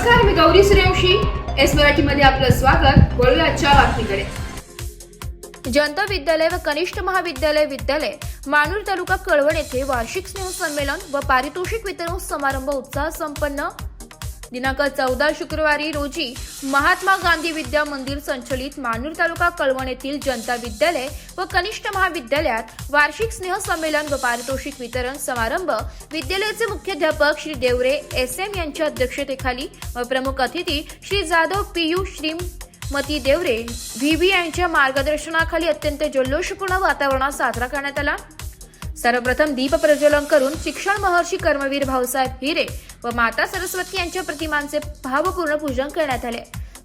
नमस्कार, मी गौरी सूर्यवंशी. एस मराठीमध्ये आपलं स्वागत. वळूया आजच्या बातमीकडे. जनता विद्यालय व कनिष्ठ महाविद्यालय मानूर तालुका कळवण येथे वार्षिक स्नेह संमेलन व पारितोषिक वितरण समारंभ उत्साह संपन्न. दिनांक 14 शुक्रवारी रोजी महात्मा गांधी विद्या मंदिर संचलित मानूर तालुका कळवण येथील जनता विद्यालय व कनिष्ठ महाविद्यालयात वार्षिक स्नेह संमेलन व पारितोषिक वितरण समारंभ विद्यालयाचे मुख्याध्यापक श्री देवरे SM यांच्या अध्यक्षतेखाली व प्रमुख अतिथी श्री जाधव PU श्रीमती देवरे VB यांच्या मार्गदर्शनाखाली अत्यंत जल्लोषपूर्ण वातावरणात साजरा करण्यात आला. सर्वप्रथम दीप प्रज्वलन करून शिक्षण महर्षी कर्मवीर भाऊसाहेब हिरे व माता सरस्वती यांच्या प्रतिमांचे भावपूर्ण पूजन करण्यात आले.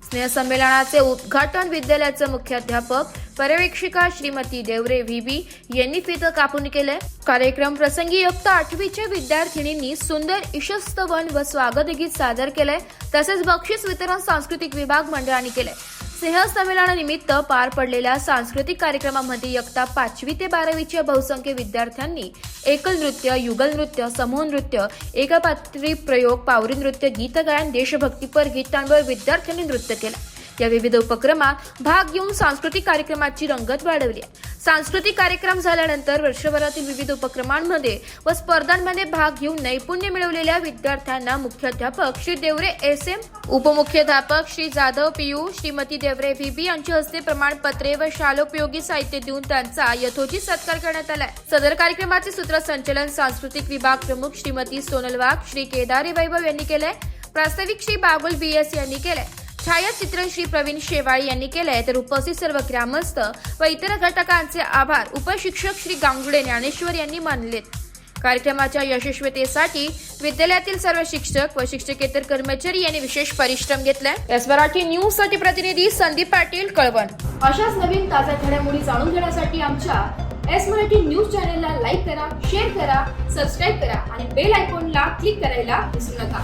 स्नेह संमेलनाचे उद्घाटन विद्यालयाचे मुख्याध्यापक पर्यवेक्षिका श्रीमती देवरे VB यांनी फीतं कापून केले. कार्यक्रम प्रसंगी इयत्ता 8वीच्या विद्यार्थिनींनी सुंदर ईशस्तवन व स्वागत गीत सादर केले. तसेच बक्षीस वितरण सांस्कृतिक विभाग मंडळाने केले. स्नेह संमेलनानिमित्त पार पडलेल्या सांस्कृतिक कार्यक्रमामध्ये इयत्ता 5वी ते 12वीच्या बहुसंख्य विद्यार्थ्यांनी एकल नृत्य, युगल नृत्य, समूह नृत्य, एकपात्री प्रयोग, पावरी नृत्य, गीतगायन, देशभक्तीपर गीतांवर विद्यार्थ्यांनी नृत्य केलं. या विविध उपक्रमात भाग घेऊन सांस्कृतिक कार्यक्रमाची रंगत वाढवली. सांस्कृतिक कार्यक्रम झाल्यानंतर वर्षभरातील विविध उपक्रमांमध्ये व स्पर्धांमध्ये भाग घेऊन नैपुण्य मिळवलेल्या विद्यार्थ्यांना मुख्याध्यापक Shri Deore SM, उपमुख्याध्यापक Shri Jadhav PU Shrimati Deore VB यांच्या हस्ते प्रमाणपत्रे व शालोपयोगी साहित्य देऊन त्यांचा यथोचित सत्कार करण्यात आला. सदर कार्यक्रमाचे सूत्रसंचालन सांस्कृतिक विभाग प्रमुख श्रीमती सोनल वाघ, श्री केदारी वैभव यांनी केले. प्रास्ताविक श्री बाबुल BS यांनी केले. छायाचित्रण श्री प्रवीण शेवाळी यांनी केले. तर उपस्थित सर्व ग्रामस्थ व इतर घटकांचे आभार उपशिक्षक श्री गांगुडे ज्ञानेश्वर यांनी मानले. कार्यक्रमाच्या यशस्वीतेसाठी विद्यालयातील सर्व शिक्षक व शिक्षकेतर कर्मचारी यांनी विशेष परिश्रम घेतले. एस मराठी न्यूज साठी प्रतिनिधी संदीप पाटील, कळवण. अशाच नवीन ताज्या घडामोडी जाणून घेण्यासाठी आमच्या एस मराठी न्यूज चॅनलला लाईक करा, शेअर करा, सबस्क्राईब करा आणि बेल आयकॉनला क्लिक करायला विसरू नका.